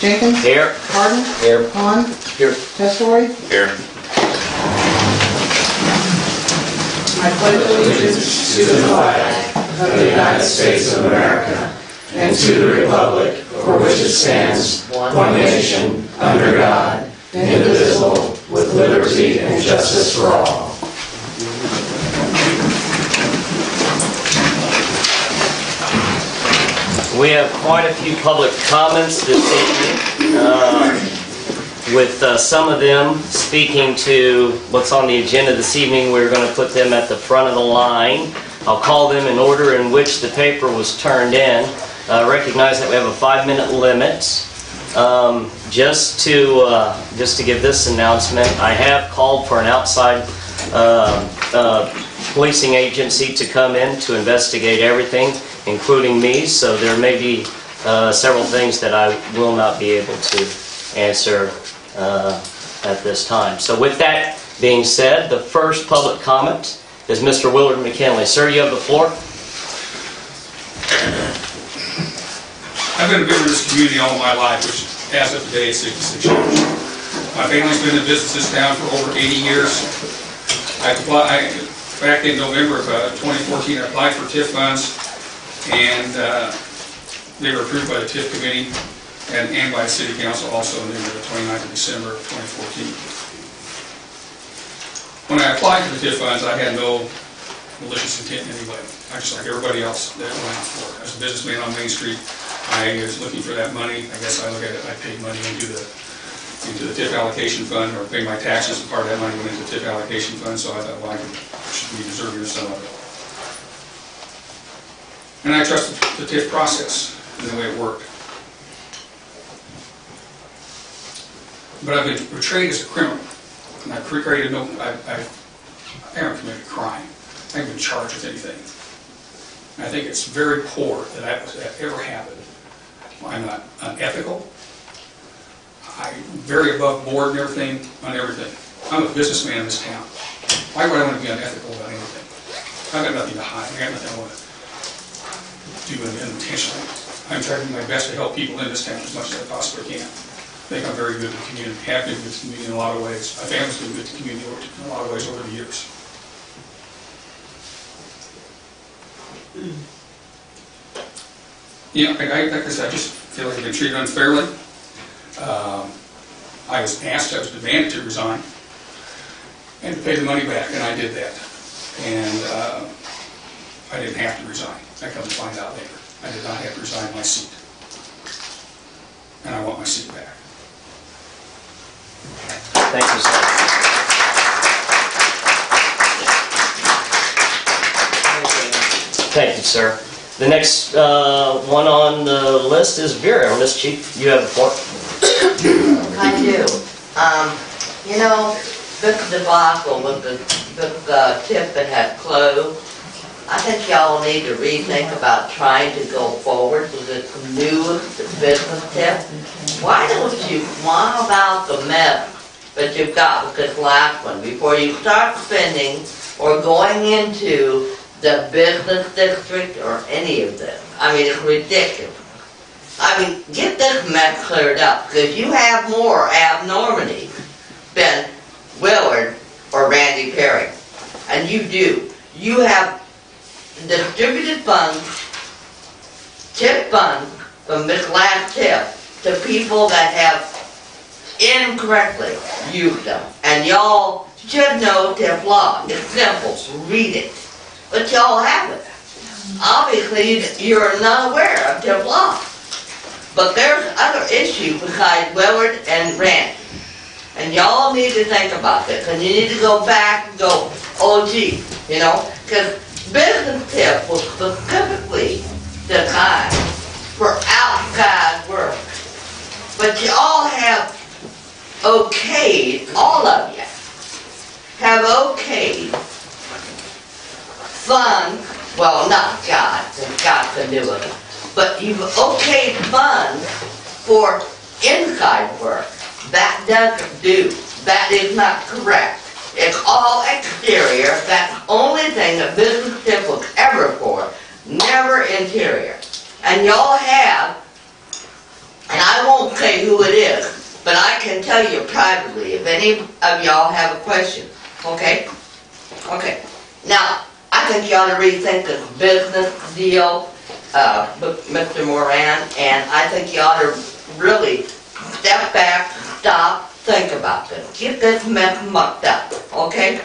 Jenkins? Here. Harden? Here. Hahn? Here. Testori? Here. I pledge allegiance to the flag of the United States of America and to the republic for which it stands, one nation, under God, indivisible, with liberty and justice for all. We have quite a few public comments this evening, with some of them speaking to what's on the agenda this evening. We're going to put them at the front of the line. I'll call them in order in which the paper was turned in. Recognize that we have a 5-minute limit. Just to give this announcement, I have called for an outside policing agency to come in to investigate everything, including me, so there may be several things that I will not be able to answer at this time. So with that being said, the first public comment is Mr. Willard McKinley. Sir, you have the floor. I've been a member of this community all my life, which as of today is 66 years. My family's been in business in this town for over 80 years. Back in November of 2014, I applied for TIF funds, and they were approved by the TIF committee and by the city council also on the 29th of December of 2014. When I applied for the TIF funds, I had no malicious intent in any way. I just like everybody else that went out for it. As a businessman on Main Street, I was looking for that money. I guess I look at it, I paid money into the TIF allocation fund, or pay my taxes, and part of that money went into the TIF allocation fund, so I thought, well, I should be deserving of some of it. And I trusted the TIF process and the way it worked. But I've been portrayed as a criminal, and I've created no, I haven't committed a crime. I haven't been charged with anything. And I think it's very poor that ever happened. I'm not unethical. I'm very above board and everything, on everything. I'm a businessman in this town. Why would I want to be unethical about anything? I've got nothing to hide. I've got nothing I want to do intentionally. I'm trying to do my best to help people in this town as much as I possibly can. I think I'm very good to the community, have been good to the community in a lot of ways. My family's been good to the community in a lot of ways over the years. Yeah, like I said, I just feel like I've been treated unfairly. I was demanded to resign and to pay the money back, and I did that. And I didn't have to resign. I come to find out later. I did not have to resign my seat. And I want my seat back. Thank you, sir. Thank you, sir. The next one on the list is Vera. Miss Chief, you have the floor. I do. You know, this debacle with the TIF that had closed, I think y'all need to rethink about trying to go forward with this new business TIF. Why don't you wind out the mess that you've got with this last one before you start spending or going into the business district or any of this? I mean, it's ridiculous. I mean, get this mess cleared up, because you have more abnormalities than Willard or Randy Perry. And you do. You have distributed funds, TIF funds, from this last TIF to people that have incorrectly used them. And y'all should know TIF law. It's simple. Read it. But y'all haven't. Obviously, you're not aware of TIF law. But there's other issues besides Willard and Randy. And y'all need to think about this. And you need to go back and go, oh gee, you know, because business TIF was specifically designed for outside work. But you all have okayed, all of you, have okayed funds, well, not God, because God can do it, but you've okayed funds for inside work. That doesn't do. That is not correct. It's all exterior. That's the only thing that business TIF was ever for. Never interior. And y'all have, and I won't okay who it is, but I can tell you privately if any of y'all have a question, okay? Okay. Now, I think you ought to rethink this business deal, with Mr. Moran, and I think you ought to really step back, stop, think about this. Get this mess mucked up, okay?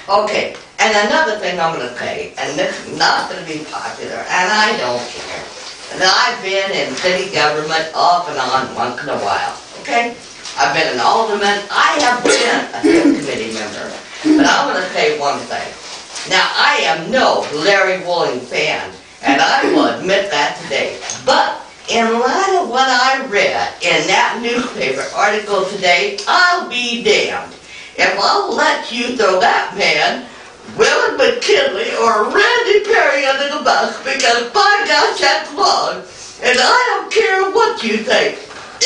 Okay, and another thing I'm gonna say, and this is not gonna be popular, and I don't care. And I've been in city government off and on once in a while, okay? I've been an alderman, I have been a city committee member, but I'm gonna say one thing. Now, I am no Larry Wooling fan, and I will admit that today, but in light of what I read in that newspaper article today, I'll be damned if I'll let you throw that man, Willard McKinley, or Randy Perry under the bus, because by gosh, that's wrong. And I don't care what you think.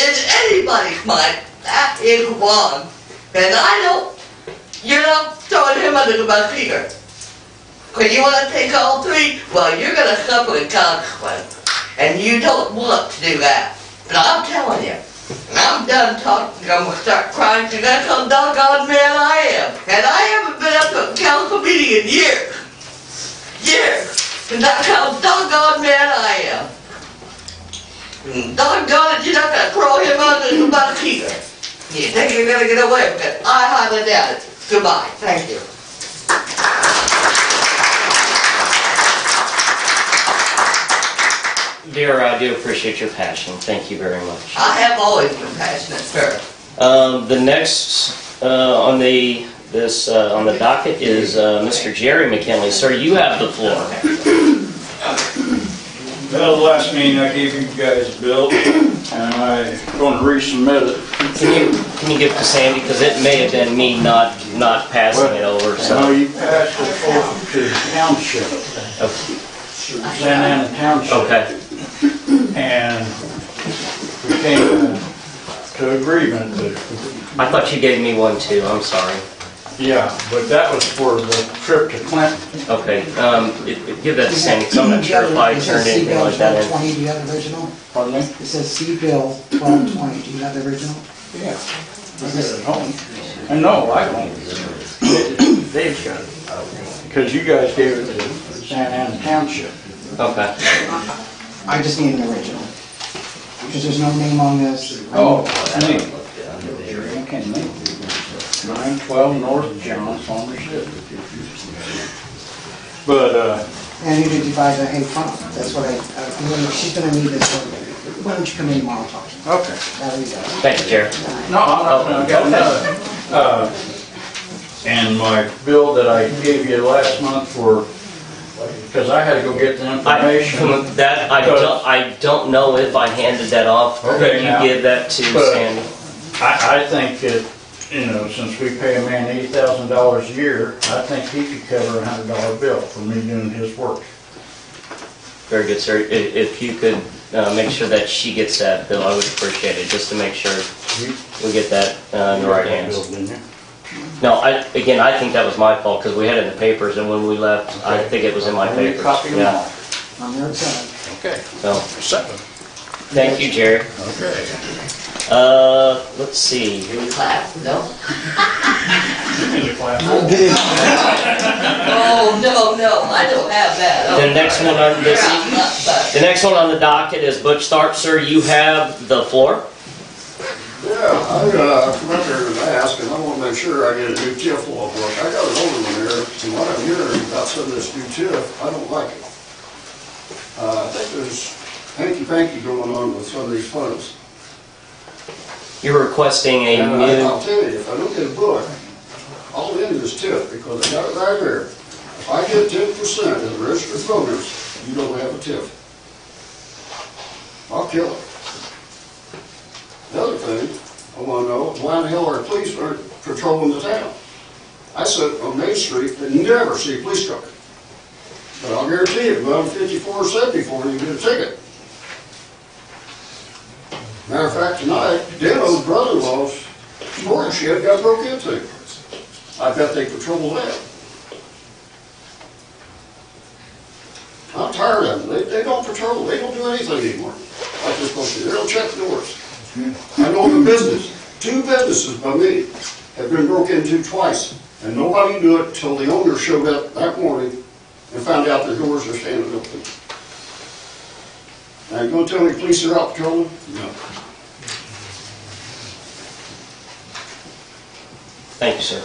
In anybody's mind, that is wrong. And I don't, you're not throwing him under the bus either. When you want to take all three, well, you're going to suffer the consequence. And you don't want to do that. But I'm telling you, I'm done talking, I'm going to start crying because that's how doggone man I am. And I haven't been up to a council meeting in years. Years. And that's how doggone man I am. And doggone it, you're not going to throw him under the bus either. You think you're going to get away with it? I highly doubt it. Goodbye. Thank you. Dear, I do appreciate your passion. Thank you very much. I have always been passionate, sir. The next on the docket is Mr. Jerry McKinley. Sir, you have the floor. Well, the last meeting I gave you guys a bill, and I'm going to resubmit it. Can you give it to Sandy, because it may have been me not passing it over. No, So you passed it over to the township, Santa Ana Township. okay. And we came to agreement that, I thought you gave me one too. I'm sorry. yeah, but that was for the trip to Clinton. Okay. Give that to Sandy, because I'm not sure if I turned anything like that in. Do you have the original? Pardon me? It says C Bill 1220. Do you have the original? Yeah. I got it at home. And no, I don't. Dave's got it. Because you guys gave it to Santa Ana Township. Okay. I just need an original. Because there's no name on this. Oh, me. Okay, me. 912 North John Farmersville. But, And you did divide the hay farm. That's what she's gonna need this one. Why don't you come in tomorrow and talk to her? okay. There you go. Thank you, Jerry. No, I got another. And my bill that I gave you last month for, because I had to go get the information. I don't know if I handed that off. Okay, Could you now, give that to but- Sandy? I think that, you know, since we pay a man $80,000 a year, I think he could cover a $100 bill for me doing his work. Very good, sir. If you could make sure that she gets that bill, I would appreciate it, just to make sure we get that in the right hands. Bill, didn't you? No, I think that was my fault, because we had it in the papers, and when we left, I think it was in my Let me papers. copy them Yeah. all. On your side. Okay. So, Second. thank you, Jerry. Okay. Let's see. Any class? No? I'll get it. Oh, no, I don't have that. The next one on this, Yeah, I'm not fussed. the next one on the docket is Butch Tharp. Sir, you have the floor. Yeah, I come up there and ask, and I want to make sure I get a new TIF law book. I got an older one there, and what I'm hearing about some of this new TIF, I don't like it. I think there's hanky-panky going on with some of these funds. You're requesting a And new, I'll tell you, if I don't get a book, I'll end this TIF, because I got it right here. If I get 10% of the registered voters, you don't have a TIF. I'll kill it. The other thing, I want to know, why the hell our police aren't patrolling the town? I sit on Main Street and never see a police truck. But I'll guarantee you, go on 54 or 74 and you get a ticket. Matter of fact, tonight, Dino's brother-in-law's storage shed got broke into. I bet they patrol that. I'm tired of them. They don't patrol. They don't do anything anymore like they're supposed to. They don't check the doors. I know the business. 2 businesses by me have been broke into twice, and nobody knew it till the owner showed up that morning and found out their doors are standing open. Now, you gonna tell me police are out patrolling? No. Thank you, sir.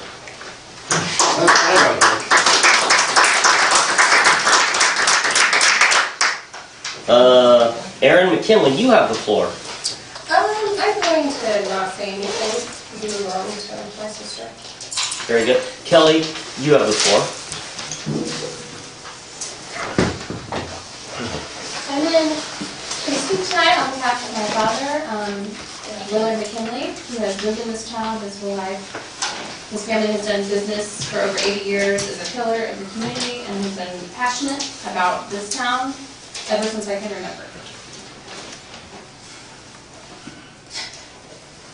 That's all I got. Aaron McKinley, you have the floor. I'm going to not say anything, do wrong to my sister. Very good. Kelly, you have the floor. I'm in to speak tonight on behalf of my father, Willard McKinley, who has lived in this town his whole life. His family has done business for over 80 years as a pillar of the community and has been passionate about this town ever since I can remember.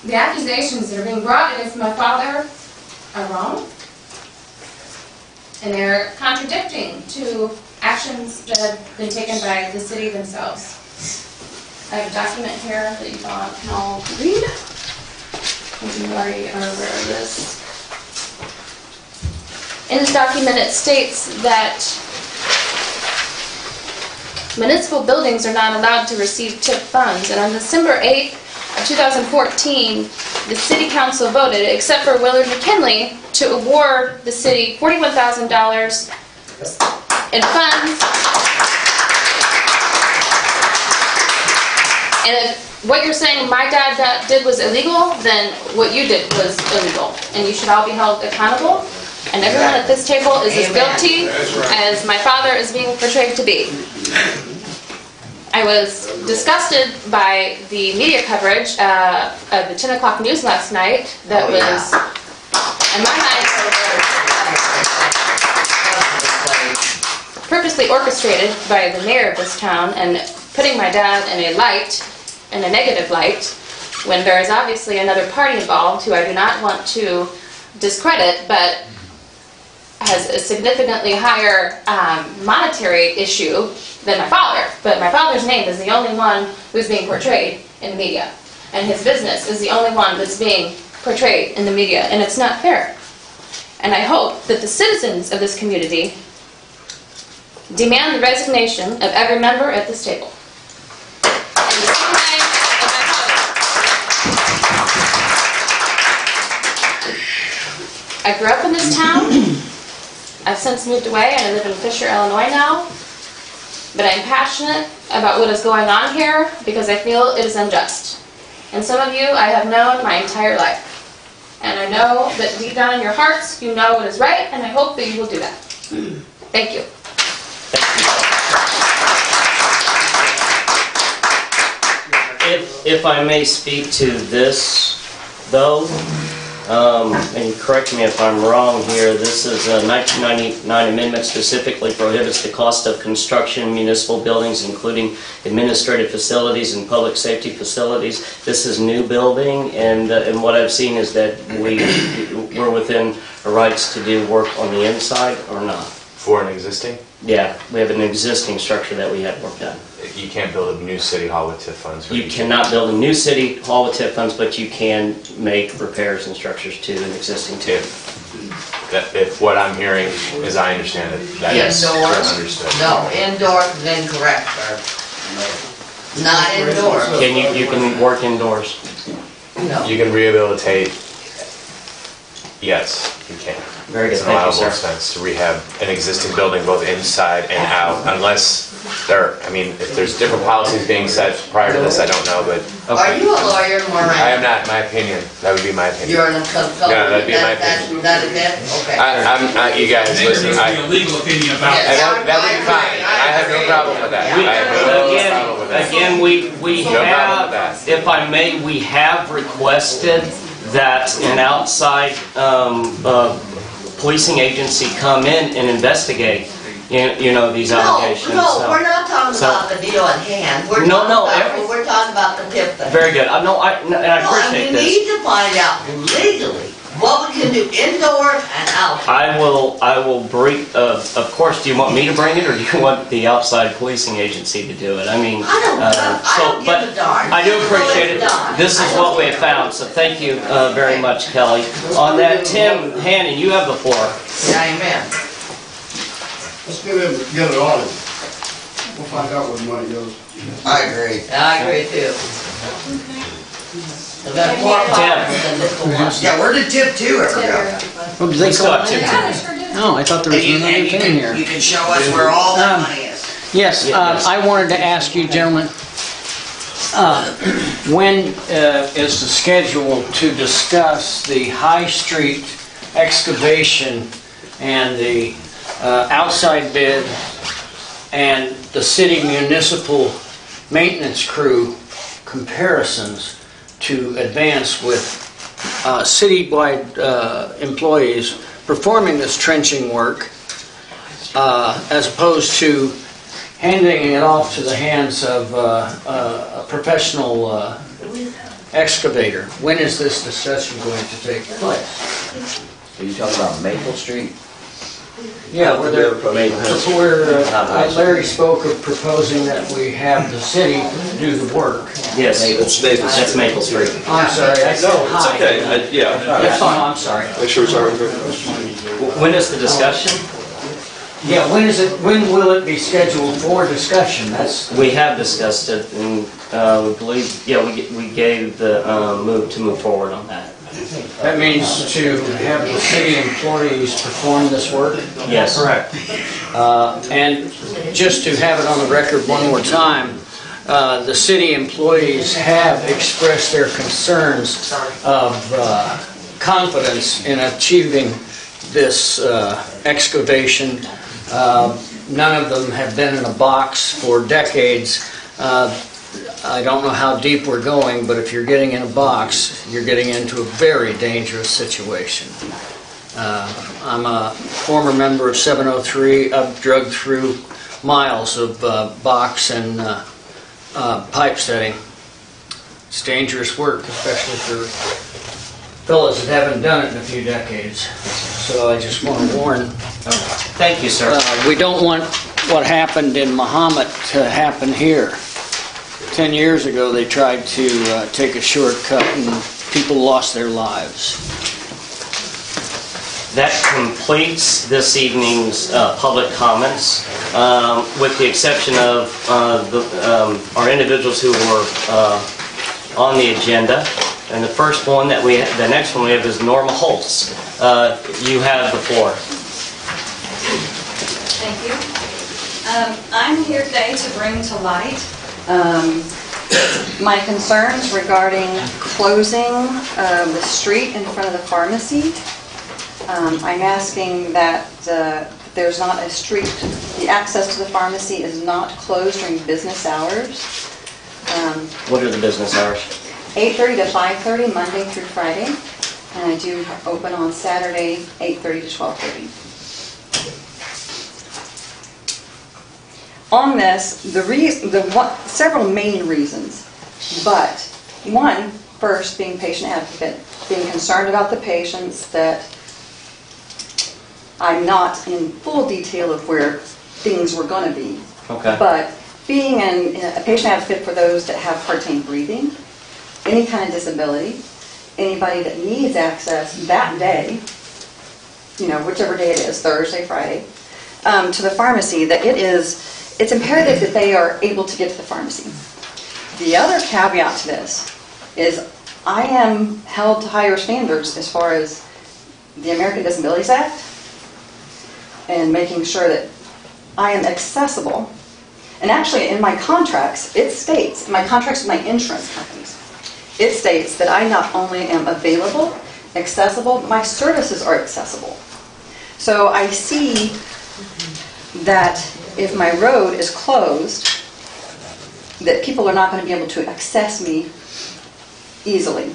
The accusations that are being brought against my father are wrong, and they're contradicting to actions that have been taken by the city themselves. I have a document here that you all can all read. You already are aware of this. In this document, it states that municipal buildings are not allowed to receive TIP funds, and on December 8th of 2014, the City Council voted, except for Willard McKinley, to award the city $41,000 in funds. And if what you're saying my dad did was illegal, then what you did was illegal, and you should all be held accountable. And everyone at this table is as guilty as my father is being portrayed to be. I was disgusted by the media coverage of the 10 o'clock news last night that was, in my mind, purposely orchestrated by the mayor of this town and putting my dad in a negative light, when there is obviously another party involved who I do not want to discredit, but has a significantly higher monetary issue than my father. But my father's name is the only one who's being portrayed in the media. And his business is the only one that's being portrayed in the media. And it's not fair. And I hope that the citizens of this community demand the resignation of every member at this table. And the same way as my father. I grew up in this town. I've since moved away and I live in Fisher, Illinois now. But I'm passionate about what is going on here because I feel it is unjust. And some of you I have known my entire life. And I know that deep down in your hearts you know what is right, and I hope that you will do that. Thank you. If I may speak to this, though, and correct me if I'm wrong here, this is a 1999 amendment specifically prohibits the cost of construction municipal buildings, including administrative facilities and public safety facilities. This is new building, and what I've seen is that we're within our rights to do work on the inside or not. For an existing? Yeah, we have an existing structure that we had work done. You can't build a new city hall with TIF funds. You cannot build a new city hall with TIF funds, but you can make repairs and structures to an existing TIF. If what I'm hearing, as I understand it, that is understood. No, indoors is incorrect, sir. Not indoors. You can work indoors. No. You can rehabilitate. Yes, you can. Very good, It's an thank you, allowable sir. expense to rehab an existing building both inside and out, unless if there's different policies being set prior to this, I don't know, but Are you a lawyer, Moran? I am not, my opinion. That would be my opinion. You're a consultant? No, that'd be my opinion. That is it? Okay. You guys, I think there listen, needs to be a legal opinion about it. that would be fine. I have no problem with that. I have no problem with that. Again, we No problem with have, that. if I may, we have requested that an outside policing agency come in and investigate, you know, these allegations. No, so. we're not talking so- about the deal at hand. We're No, no, we're talking about the TIF thing. Very good. And I appreciate We this. need to find out legally what we can do indoors and outside. I will bring, of course, do you want me to bring it, or do you want the outside policing agency to do it? I mean, I don't give a darn. but I do appreciate it. this is what we have found, so thank you very much, Kelly. On that, Tim Hannon, you have the floor. Yeah, amen. Let's get it audited. We'll find out where the money goes. I agree. I agree too. There's been more problems than this one. Yeah, where did tip 2 ever go? Oh, did they Let's go call up, Tim. No, I thought there was another And thing here. you can show us where all that money is. Yes, I wanted to ask you, gentlemen, when is the schedule to discuss the High Street excavation and the outside bid and the city municipal maintenance crew comparisons to advance with citywide employees performing this trenching work as opposed to handing it off to the hands of a professional excavator? When is this discussion going to take place? Are you talking about Maple Street? Yeah, where Larry spoke of proposing that we have the city do the work. Yes, that's Maple Street. I'm sorry, I said hi. Yeah. That's fine, I'm sorry. Make sure it's all right. When is the discussion? Yeah, when will it be scheduled for discussion? We have discussed it, and we believe, we gave the move forward on that. That means to have the city employees perform this work? Yes. Correct. And just to have it on the record one more time, the city employees have expressed their concerns of confidence in achieving this excavation. None of them have been in a box for decades. I don't know how deep we're going, but if you're getting in a box, you're getting into a very dangerous situation. I'm a former member of 703. I've drug through miles of box and pipe setting. It's dangerous work, especially for fellas that haven't done it in a few decades. So I just want to warn. Thank you, sir. We don't want what happened in Mahomet to happen here. 10 years ago, they tried to take a shortcut and people lost their lives. That completes this evening's public comments, with the exception of our individuals who were on the agenda. And the next one we have is Norma Holtz. You have the floor. Thank you. I'm here today to bring to light my concerns regarding closing the street in front of the pharmacy. I'm asking that there's not a street, the access to the pharmacy is not closed during business hours. What are the business hours? 8:30 to 5:30, Monday through Friday, and I do open on Saturday, 8:30 to 12:30. On this, several main reasons, but one, first, being patient advocate, being concerned about the patients, that I'm not in full detail of where things were going to be. Okay. But being a patient advocate for those that have hard-time breathing, any kind of disability, anybody that needs access that day, whichever day it is, Thursday, Friday, to the pharmacy, that it's imperative that they are able to get to the pharmacy. The other caveat to this is I am held to higher standards as far as the American Disabilities Act and making sure that I am accessible. And actually, in my contracts, it states, in my contracts with my insurance companies, it states that I not only am available, accessible, but my services are accessible. So I see that if my road is closed, that people are not going to be able to access me easily.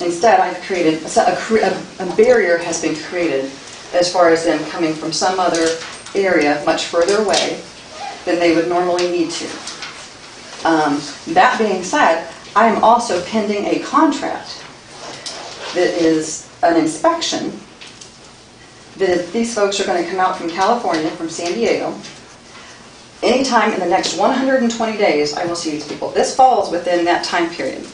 Instead, I've created, a barrier has been created as far as them coming from some other area much further away than they would normally need to. That being said, I am also pending a contract that is an inspection that these folks are going to come out from California, from San Diego. Anytime in the next 120 days, I will see these people. This falls within that time period.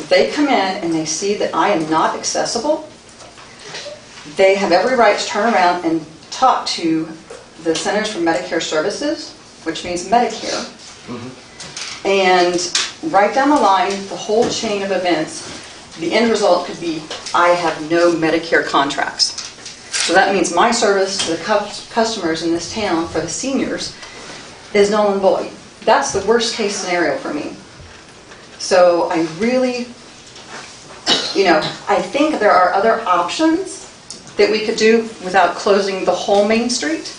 if they come in and they see that I am not accessible, they have every right to turn around and talk to the Centers for Medicare Services, which means Medicare. And right down the line, the whole chain of events, the end result could be, I have no Medicare contracts. So that means my service to the customers in this town, for the seniors, is null and void. That's the worst case scenario for me. So I really, I think there are other options that we could do without closing the whole Main Street.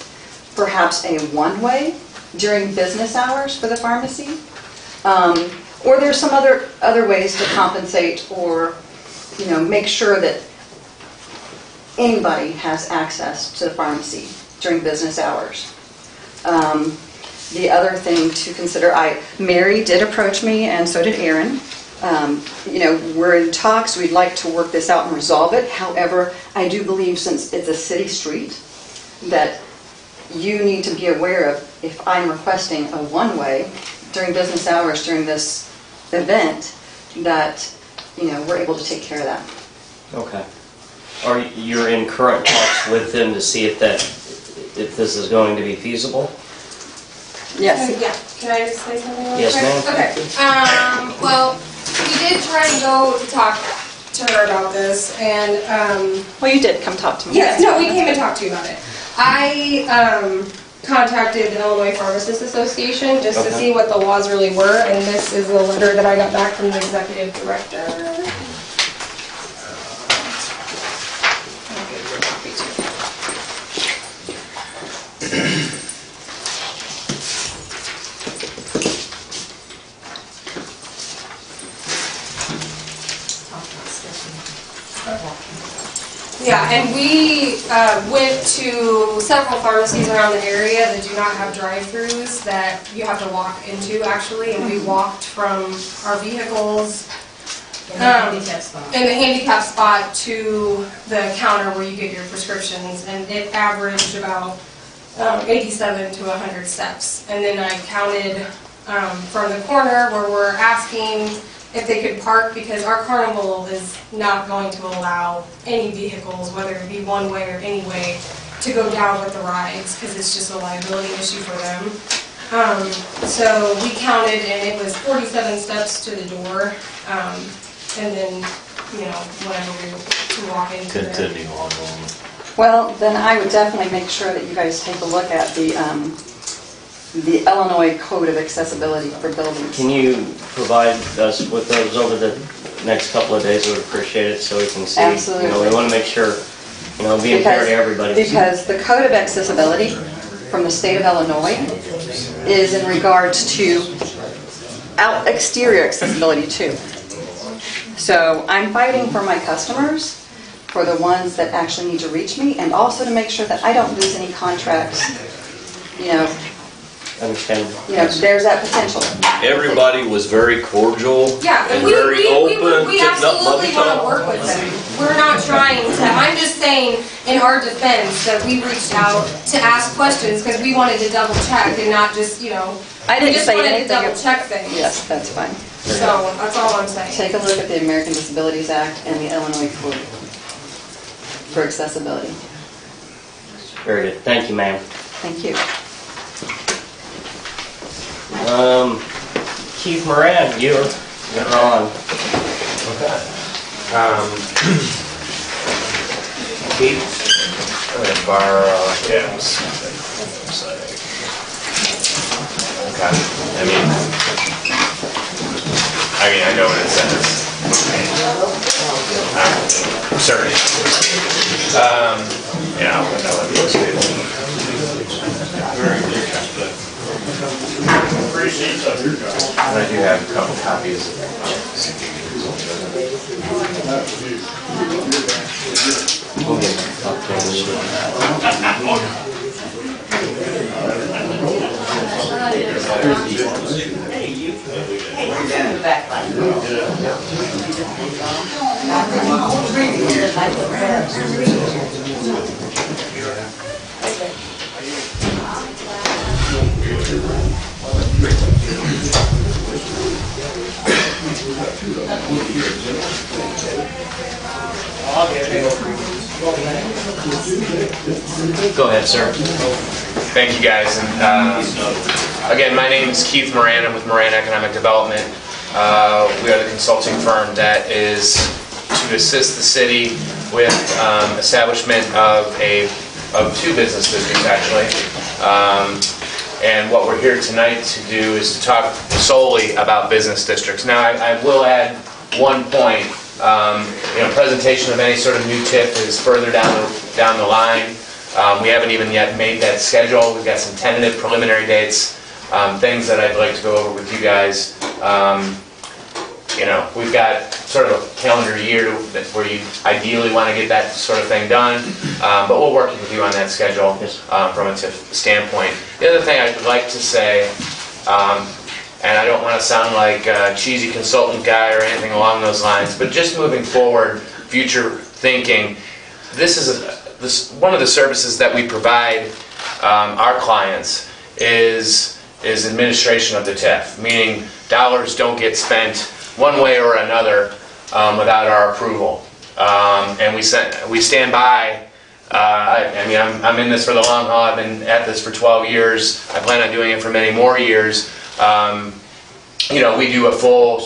Perhaps a one-way during business hours for the pharmacy. Or there's some other ways to compensate or, make sure that anybody has access to the pharmacy during business hours. The other thing to consider, Mary did approach me and so did Aaron. We're in talks, we'd like to work this out and resolve it. However, I do believe since it's a city street that you need to be aware of if I'm requesting a one-way during business hours during this event that, we're able to take care of that. Okay. Are you're in current talks with them to see if this is going to be feasible? Yes. Yeah. Can I just say something real Yes, quick? ma'am. Okay. Well, we did try and go to talk to her about this, and Well, you did come talk to me. yes, no, we came and talked to you about it. I contacted the Illinois Pharmacists Association just to see what the laws really were, and this is the letter that I got back from the executive director. I'll give you a copy too. Yeah, and we went to several pharmacies around the area that do not have drive-throughs that you have to walk into, actually, and we walked from our vehicles in the handicap spot to the counter where you get your prescriptions, and it averaged about 87 to 100 steps. And then I counted from the corner where we're asking if they could park, because our carnival is not going to allow any vehicles, whether it be one way or any way, to go down with the rides, because it's just a liability issue for them. So we counted, and it was 47 steps to the door, and then, whenever we walk into there. Continue on. Well, then I would definitely make sure that you guys take a look at the Illinois Code of Accessibility for Buildings. Can you provide us with those over the next couple of days? We would appreciate it so we can see. Absolutely. We want to make sure, being fair to everybody. Because the Code of Accessibility from the state of Illinois is in regards to exterior accessibility too. So I'm fighting for my customers, for the ones that actually need to reach me, and also to make sure that I don't lose any contracts. Understand. There's that potential. Everybody was very cordial Yeah, and we very open. we kept up absolutely buddy want to talk. work with them. We're not trying to, I'm just saying, in our defense, that we reached out to ask questions because we wanted to double check and not just, I we didn't just say wanted to anything. double check things. Yes, that's fine. So, that's all I'm saying. Take a look at the American Disabilities Act and the Illinois Code for accessibility. Very good. Thank you, ma'am. Thank you. Keith Moran, you're on. Okay. Keith, I'm gonna borrow. Yes. Okay. I know what it says. Sorry. Yeah, I'll put that one I do have a couple copies of We'll get up there. Go ahead, sir. Thank you, guys. And again, my name is Keith Moran. I'm with Moran Economic Development. We are the consulting firm that is to assist the city with establishment of two business districts, actually. And what we're here tonight to do is to talk solely about business districts. Now, I will add one point. Presentation of any sort of new TIF is further down the line. We haven't even yet made that schedule. We've got some tentative preliminary dates, things that I'd like to go over with you guys. We've got sort of a calendar year where you ideally want to get that sort of thing done, but we'll work with you on that schedule from a TIF standpoint. The other thing I'd like to say, and I don't want to sound like a cheesy consultant guy or anything along those lines, but just moving forward, future thinking, this is one of the services that we provide our clients is administration of the TIF, meaning dollars don't get spent one way or another without our approval. And we stand by. I'm in this for the long haul. I've been at this for 12 years. I plan on doing it for many more years. We do a full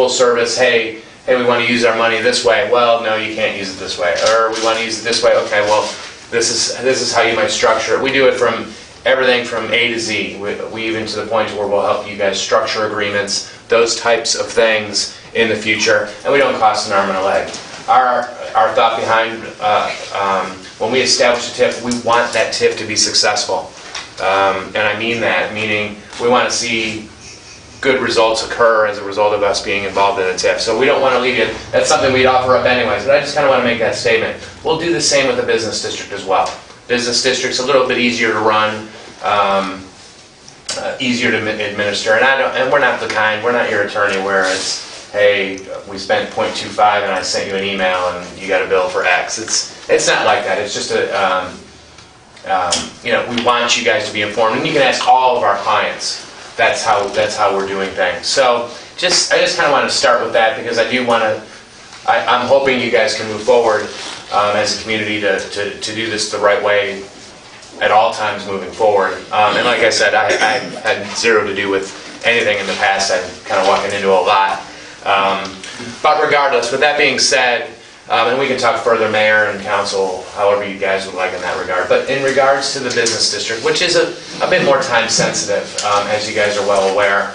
service. Hey, we want to use our money this way. Well, no, you can't use it this way. Or we want to use it this way. Okay, well, this is how you might structure it. We do it from everything from A to Z. We even to the point where we'll help you guys structure agreements, those types of things in the future, and we don't cost an arm and a leg. Our thought behind when we establish a TIF, we want that TIF to be successful, and I mean that, meaning we want to see good results occur as a result of us being involved in a TIF. So we don't want to leave you. That's something we'd offer up anyways, but I just kind of want to make that statement. We'll do the same with the business district as well. Business district's a little bit easier to run, easier to administer, and we're not the kind. We're not your attorney where it's, hey, we spent 0.25 and I sent you an email and you got a bill for X. It's not like that. It's just we want you guys to be informed, and you can ask all of our clients. That's how we're doing things. So I just kind of want to start with that because I do want to. I'm hoping you guys can move forward as a community to do this the right way at all times moving forward. And like I said, I had zero to do with anything in the past. I'm kind of walking into a lot. But regardless, with that being said, and we can talk further, Mayor and Council, however you guys would like in that regard. But in regards to the business district, which is a bit more time sensitive, as you guys are well aware,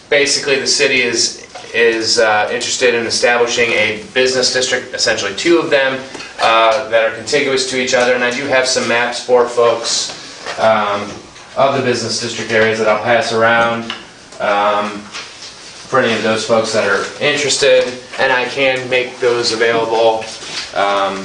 basically the city is interested in establishing a business district, essentially two of them, that are contiguous to each other. And I do have some maps for folks of the business district areas that I'll pass around for any of those folks that are interested, and I can make those available. I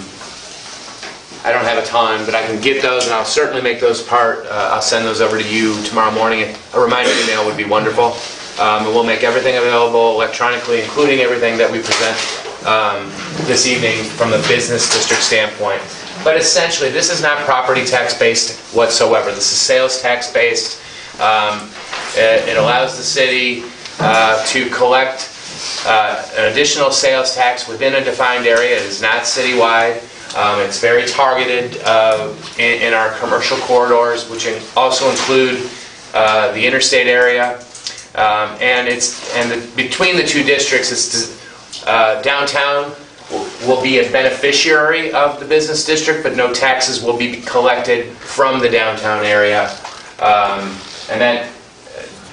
don't have a ton, but I can get those, and I'll certainly make those I'll send those over to you tomorrow morning. A reminder email would be wonderful. And we'll make everything available electronically, including everything that we present this evening from the business district standpoint. But essentially, this is not property tax based whatsoever. This is sales tax based. It allows the city to collect an additional sales tax within a defined area. It is not citywide. It's very targeted in our commercial corridors, which also include the interstate area. Between the two districts, downtown will be a beneficiary of the business district, but no taxes will be collected from the downtown area. And then,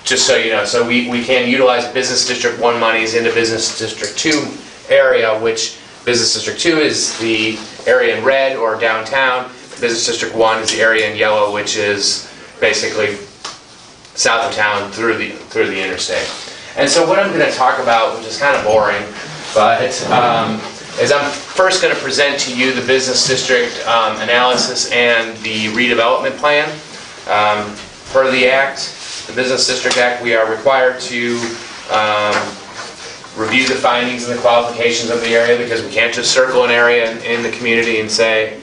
just so you know, so we can utilize Business District 1 monies into Business District 2 area, which Business District 2 is the area in red, or downtown. Business District 1 is the area in yellow, which is basically south of town through the interstate. And so what I'm going to talk about, which is kind of boring, but is I'm first going to present to you the business district analysis and the redevelopment plan. Per the Act, the Business District Act, we are required to review the findings and the qualifications of the area, because we can't just circle an area in the community and say,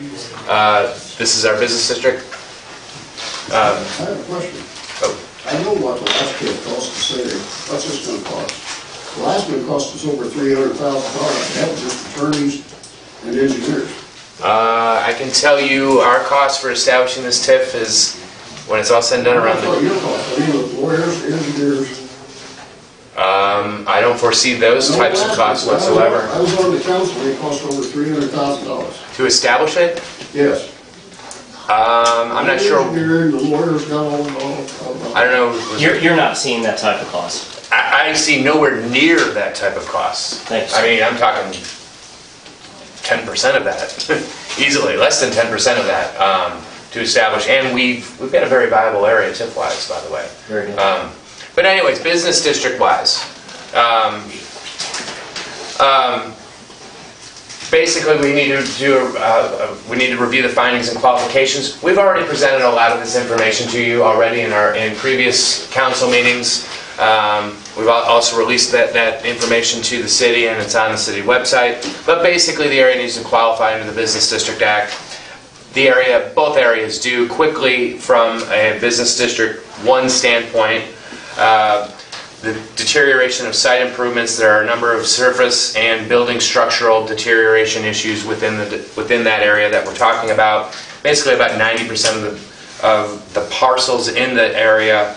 this is our business district. I have a question. I know what the last kid cost the city. What's this going to cost? The last one cost us over $300,000. That was just attorneys and engineers. I can tell you our cost for establishing this TIF is, when it's all said and done, around That's what your cost. I mean, with lawyers, engineers. I don't foresee those types of costs whatsoever. I was on the council, it cost over $300,000. To establish it? Yes. I'm not sure. The engineering, the lawyers got all involved. I don't know. You're not seeing that type of cost. I see nowhere near that type of cost. Thanks. I mean, I'm talking 10% of that, easily, less than 10% of that to establish. And we've got a very viable area TIF-wise, by the way. Very good. But anyways, business district-wise, basically we need to we need to review the findings and qualifications. We've already presented a lot of this information to you already in previous council meetings. We've also released that information to the city, and it's on the city website. But basically, the area needs to qualify under the Business District Act. Both areas do quickly from a Business District 1 standpoint. The deterioration of site improvements, there are a number of surface and building structural deterioration issues within that area that we're talking about. Basically, about 90% of the parcels in the area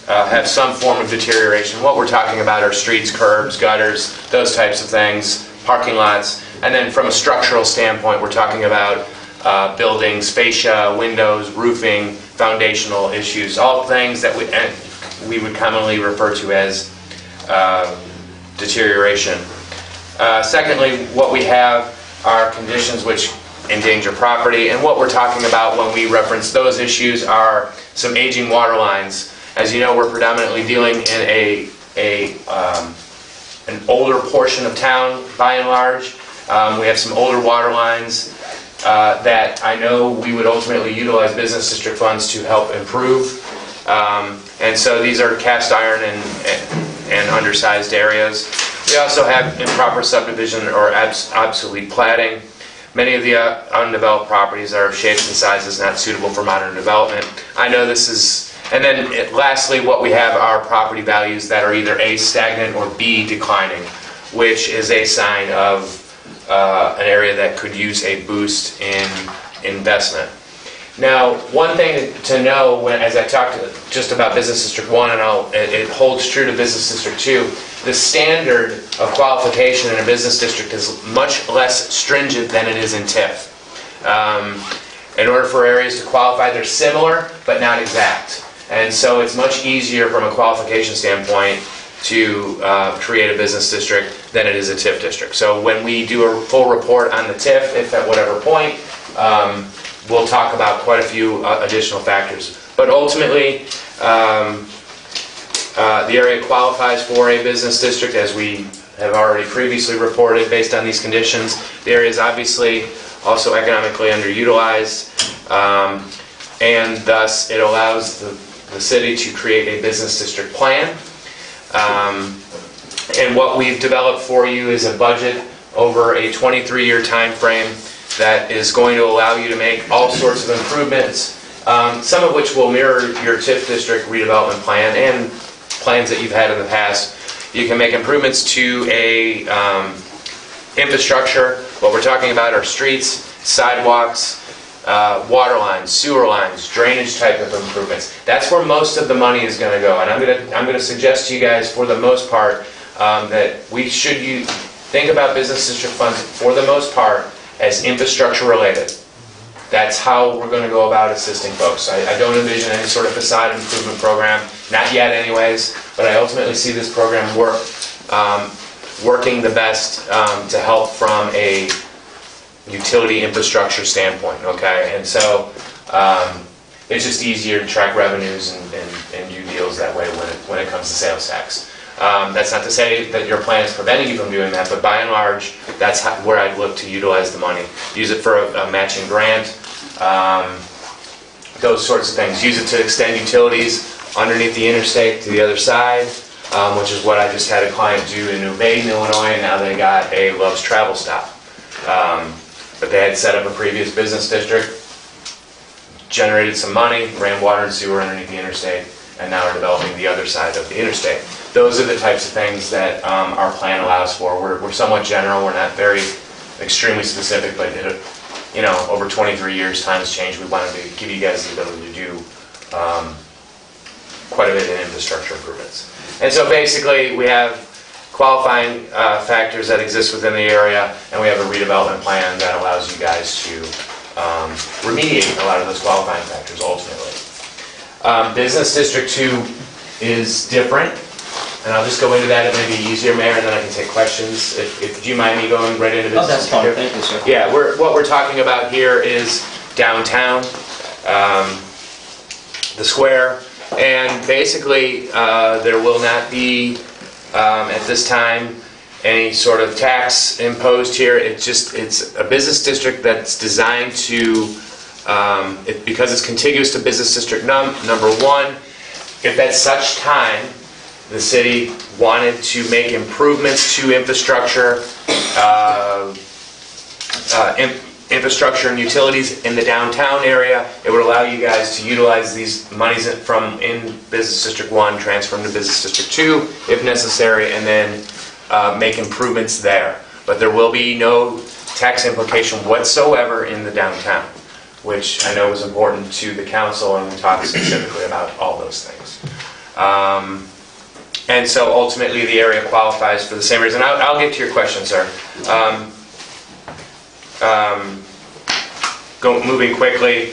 have some form of deterioration. What we're talking about are streets, curbs, gutters, those types of things, parking lots. And then from a structural standpoint, we're talking about buildings, fascia, windows, roofing, foundational issues, all things that we would commonly refer to as deterioration. Secondly, what we have are conditions which endanger property, and what we're talking about when we reference those issues are some aging water lines. As you know, we're predominantly dealing in an older portion of town, by and large. We have some older water lines that I know we would ultimately utilize business district funds to help improve. And so these are cast iron and undersized areas. We also have improper subdivision or obsolete platting. Many of the undeveloped properties are of shapes and sizes not suitable for modern development. I know this is, and then lastly, what we have are property values that are either A, stagnant, or B, declining, which is a sign of an area that could use a boost in investment. Now, one thing to know, as I talked just about Business District 1, and it holds true to Business District 2, the standard of qualification in a business district is much less stringent than it is in TIF. In order for areas to qualify, they're similar, but not exact. And so it's much easier from a qualification standpoint to create a business district than it is a TIF district. So when we do a full report on the TIF, if at whatever point, we'll talk about quite a few additional factors. But ultimately, the area qualifies for a business district, as we have already previously reported based on these conditions. The area is obviously also economically underutilized, and thus it allows the city to create a business district plan. And what we've developed for you is a budget over a 23-year time frame that is going to allow you to make all sorts of improvements, some of which will mirror your TIF district redevelopment plan and plans that you've had in the past. You can make improvements to a infrastructure. What we're talking about are streets, sidewalks, water lines, sewer lines, drainage type of improvements. That's where most of the money is going to go. And I'm going to suggest to you guys, for the most part, that we should think about business district funds for the most part as infrastructure related. That's how we're going to go about assisting folks. I don't envision any sort of facade improvement program, not yet anyways, but I ultimately see this program working the best to help from a utility infrastructure standpoint, okay? And so it's just easier to track revenues and do deals that way when it comes to sales tax. That's not to say that your plan is preventing you from doing that, but by and large, that's where I'd look to utilize the money. Use it for a matching grant, those sorts of things. Use it to extend utilities underneath the interstate to the other side, which is what I just had a client do in New Maiden, Illinois, and now they got a Love's Travel Stop. But they had set up a previous business district, generated some money, ran water and sewer underneath the interstate, and now are developing the other side of the interstate. those are the types of things that our plan allows for. We're somewhat general. We're not very extremely specific, but over 23 years, times change. We wanted to give you guys the ability to do quite a bit in infrastructure improvements. And so basically, we have qualifying factors that exist within the area, and we have a redevelopment plan that allows you guys to remediate a lot of those qualifying factors ultimately. Business District 2 is different, and I'll just go into that. It may be easier, Mayor, and then I can take questions. Do you mind me going right into Business That's fine. Thank you, sir. Yeah, what we're talking about here is downtown, the square, and basically there will not be at this time any sort of tax imposed here. It's a business district that's designed to, because it's contiguous to Business District number 1, if at such time the city wanted to make improvements to infrastructure, infrastructure and utilities in the downtown area, it would allow you guys to utilize these monies from in Business District 1, transfer them to Business District 2 if necessary, and then make improvements there. But there will be no tax implication whatsoever in the downtown, which I know is important to the council, and we talked specifically about all those things. And so ultimately the area qualifies for the same reason. I'll get to your question, sir. Moving quickly,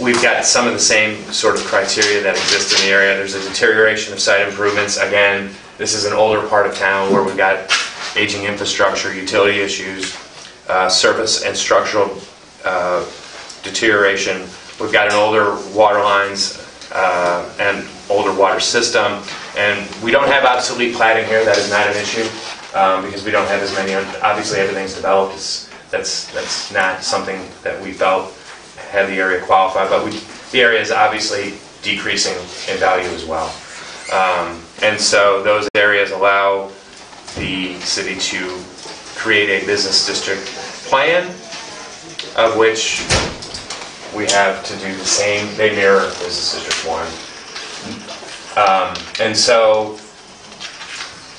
we've got some of the same sort of criteria that exist in the area. There's a deterioration of site improvements. Again, this is an older part of town where we've got aging infrastructure, utility issues, surface and structural deterioration. We've got an older water lines and older water system. And we don't have obsolete platting here. That is not an issue because we don't have as many. Obviously, everything's developed. That's not something that we felt had the area qualify. But the area is obviously decreasing in value as well. And so those areas allow the city to create a business district plan, of which we have to do the same. They mirror Business District 1. And so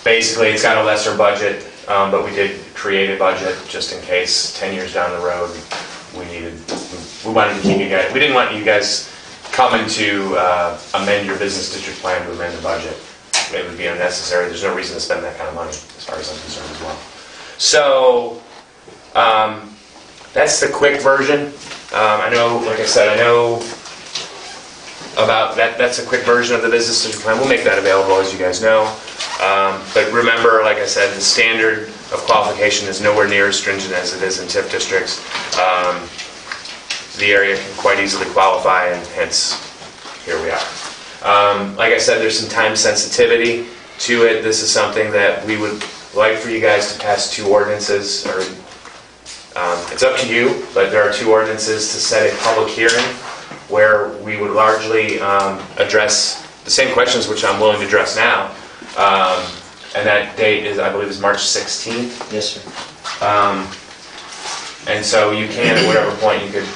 basically it's got a lesser budget, but we did create a budget just in case 10 years down the road we wanted to keep you guys, we didn't want you guys coming to amend your business district plan to amend the budget. It would be unnecessary. There's no reason to spend that kind of money as far as I'm concerned as well. So that's the quick version. I know, like I said, I know about that. That's a quick version of the business district plan. We'll make that available, as you guys know. But remember, like I said, the standard of qualification is nowhere near as stringent as it is in TIF districts. The area can quite easily qualify, and hence, here we are. Like I said, there's some time sensitivity to it. This is something that we would like for you guys to pass 2 ordinances, or it's up to you, but there are 2 ordinances to set a public hearing where we would largely address the same questions which I'm willing to address now. And that date is, I believe, is March 16th. Yes, sir. And so you can, at whatever point, you could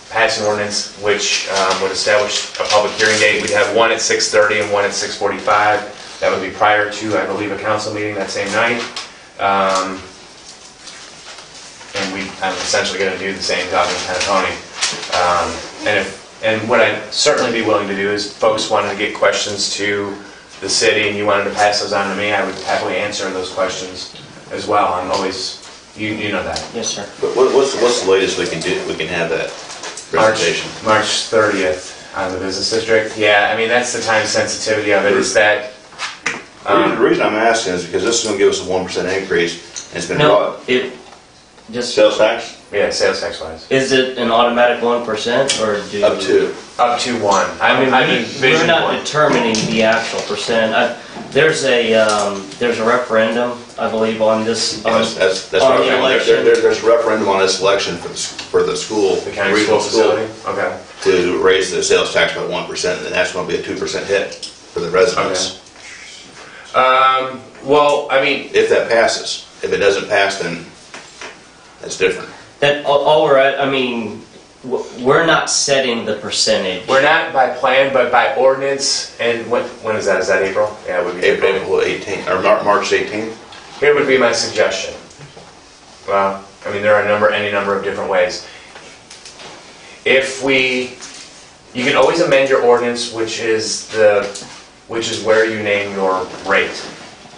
pass an ordinance which would establish a public hearing date. We'd have one at 6:30 and one at 6:45. That would be prior to, I believe, a council meeting that same night. And I'm essentially going to do the same job in Pantone. And what I'd certainly be willing to do is, folks wanted to get questions to the city and you wanted to pass those on to me, I would happily answer those questions as well. I'm always, you know that. Yes, sir. But what's the latest we can do? We can have that presentation. March 30th on the business district. Yeah, I mean that's the time sensitivity of it. Is that the reason I'm asking is because this is going to give us a 1% increase, and it's been No, brought. it just Sales tax? Yeah, sales tax wise. is it an automatic 1% or do Up to. Up to 1. I mean, we're vision not 1. determining the actual percent. There's a referendum, I believe, on this on, That's on what I'm the saying. election. There's a referendum on this election for the school, The county regional school facility. Okay. to raise the sales tax by 1%, and that's going to be a 2% hit for the residents. Well, I mean, If that passes. If it doesn't pass, then that's different. That all we're at. I mean, we're not setting the percentage. We're not by plan, but by ordinance, and when is that? Is that April? Yeah, it would be April 18th, or March 18th? Here would be my suggestion. Well, I mean, there are any number of different ways. You can always amend your ordinance, which is where you name your rate,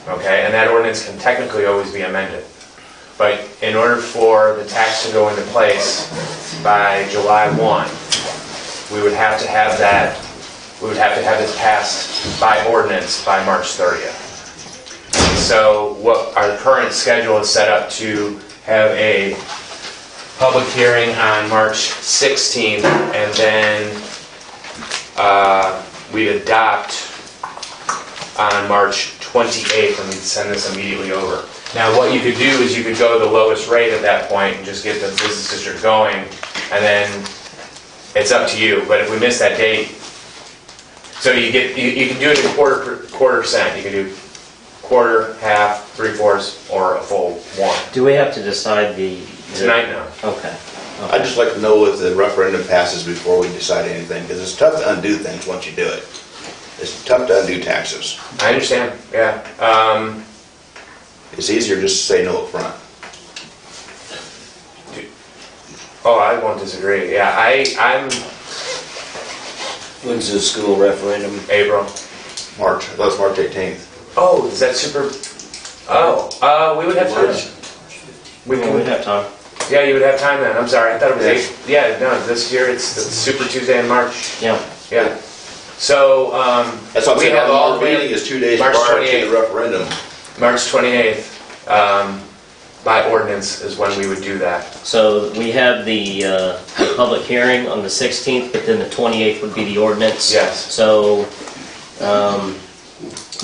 okay? And that ordinance can technically always be amended. But in order for the tax to go into place by July 1, we would have to have this passed by ordinance by March 30th. So what our current schedule is set up to have a public hearing on March 16th, and then we'd adopt on March 28th, and we'd send this immediately over. Now, what you could do is you could go the lowest rate at that point and just get the business district going, and then it's up to you. But if we miss that date, so you can do it in quarter percent. You can do quarter, half, 3/4, or a full one. Do we have to decide Tonight, no. Okay. I'd just like to know if the referendum passes before we decide anything, because it's tough to undo things once you do it. It's tough to undo taxes. I understand, yeah. It's easier just to say no up front. Oh, I won't disagree. Yeah, I'm When's the school referendum? April. March, that's March 18th. Oh, is that super? Oh, we would have time. We'd have time. Yeah, you would have time then. I'm sorry, I thought it was 8. Yeah, no, this year it's the Super Tuesday in March. Yeah. Yeah. So, That's what I'm we saying, have all our meeting is 2 days March prior to 28th. the referendum. March 28th, by ordinance is when we would do that. So we have the public hearing on the 16th, but then the 28th would be the ordinance. Yes. So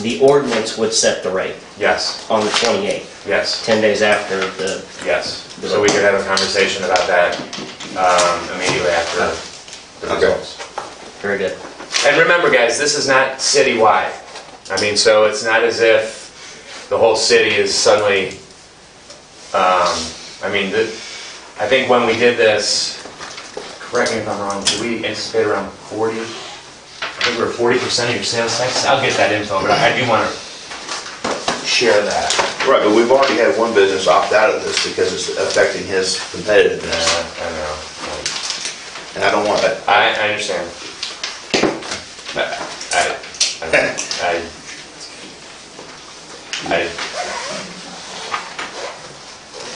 the ordinance would set the rate Yes, on the 28th, yes, 10 days after the... yes. So we could have a conversation about that immediately after the results. Very good. And remember, guys, this is not citywide. I mean, so it's not as if the whole city is suddenly, I think when we did this, correct me if I'm wrong, did we anticipate around 40? I think we were 40% of your sales tax. I'll get that info, but I do want to share that. Right, but we've already had one business opt out of this because it's affecting his competitiveness. I know. And I don't want that. I understand.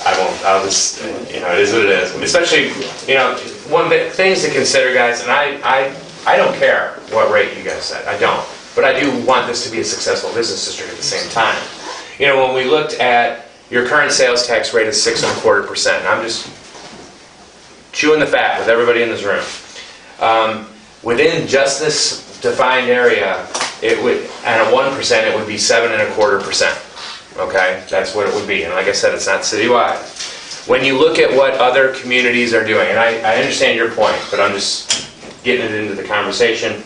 I won't, I'll just, it is what it is. Especially, one big things to consider, guys, and I don't care what rate you guys set, I don't. But I do want this to be a successful business district at the same time. When we looked at your current sales tax rate is 6.25%, and I'm just chewing the fat with everybody in this room. Within just this defined area, it would, at a 1%, it would be 7.25%. Okay, that's what it would be. And like I said, it's not citywide. When you look at what other communities are doing, and I understand your point, but I'm just getting it into the conversation.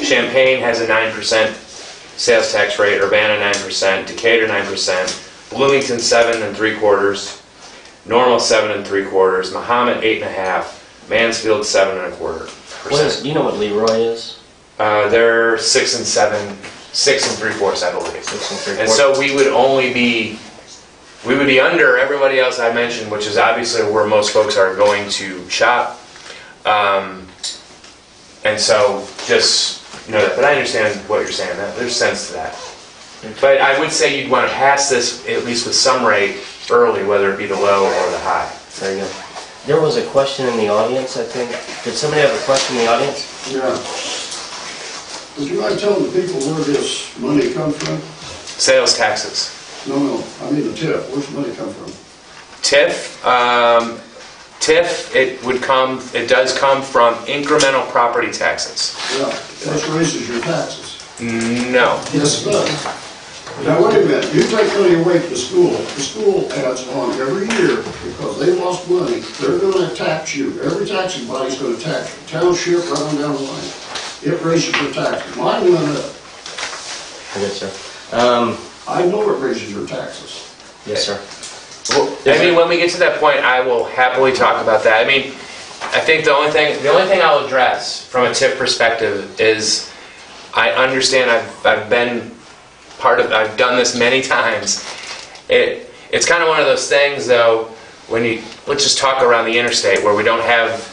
Champaign has a 9% sales tax rate, Urbana 9%, Decatur 9%, Bloomington 7.75%, Normal 7.75%, Mahomet 8.5%, Mansfield 7.25%. Do you know what Leroy is? They're 6 and 3/4, I believe. 6 and 3/4. And so we would be under everybody else I mentioned, which is obviously where most folks are going to shop. And so just that. But I understand what you're saying. There's sense to that. But I would say you'd want to pass this at least with some rate early, whether it be the low or the high. Very good. There was a question in the audience, I think. Did somebody have a question in the audience? Yeah. Would you mind telling the people where this money comes from? Sales taxes. No, I mean the TIF. Where's the money come from? TIF, it does come from incremental property taxes. Yeah, that raises your taxes. No. Yes, it does. Now, wait a minute, you take money away from the school adds on every year because they lost money, they're gonna tax you, every taxing body's gonna tax you, township, right on down the line. It raises your taxes, mine went up. Yes, sir. I know it raises your taxes. Yes, sir. Well, when we get to that point, I will happily talk about that. I think the only thing I'll address from a TIF perspective is I understand I've been I've done this many times. It's kind of one of those things though, let's just talk around the interstate where we don't have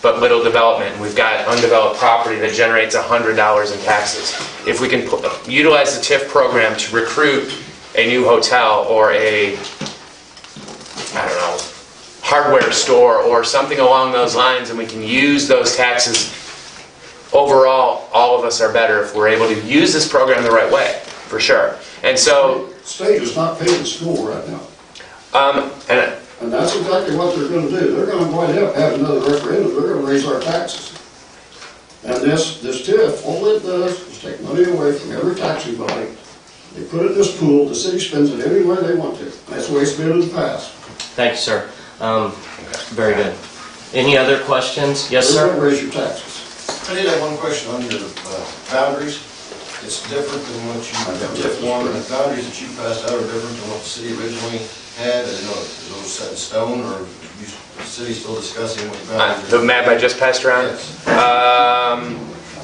but little development. We've got undeveloped property that generates $100 in taxes. If we can utilize the TIF program to recruit a new hotel or a, I don't know, hardware store or something along those lines, and we can use those taxes, overall, all of us are better if we're able to use this program the right way, for sure. And so... State is not paying the school right now. And that's exactly what they're going to do. They're going to wind up having another referendum. They're going to raise our taxes. And this TIF, all it does is take money away from every taxing body. They put it in this pool. The city spends it anywhere they want to. That's the way it's been in the past. Thank you, sir. Very good. Any other questions? Yes, They're sir? going to raise your taxes. I did have one question on your boundaries. It's different than what you, TIF 1, the boundaries that you passed out are different than what the city originally had. I didn't know if those set in stone or is the city still discussing what the boundaries are? The map I just passed around? Yes.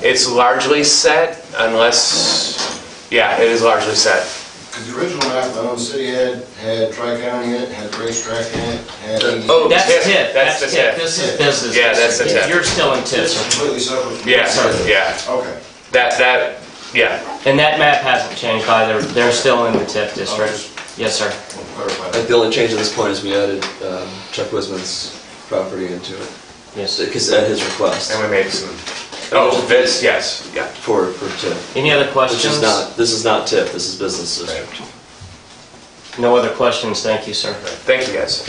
It's largely set unless, yeah, it is largely set. Because the original map I know the city had Tri-County in it, had the racetrack in it, had... Oh, That's TIF. TIF. That's the TIF. This is business. Yeah, that's the TIF. You're still in TIF, It's sir. completely separate from... Yeah, yeah. Okay. Yeah. And that map hasn't changed either. They're still in the TIF district. Yes, sir. Clarify I that. think the only change at this point is we added Chuck Wisman's property into it. Yes. Because at his request. And we made some, oh, this, yes, yeah. For TIF. Any other questions? This is not TIF, this is business district. No other questions. Thank you, sir. Thank you, guys.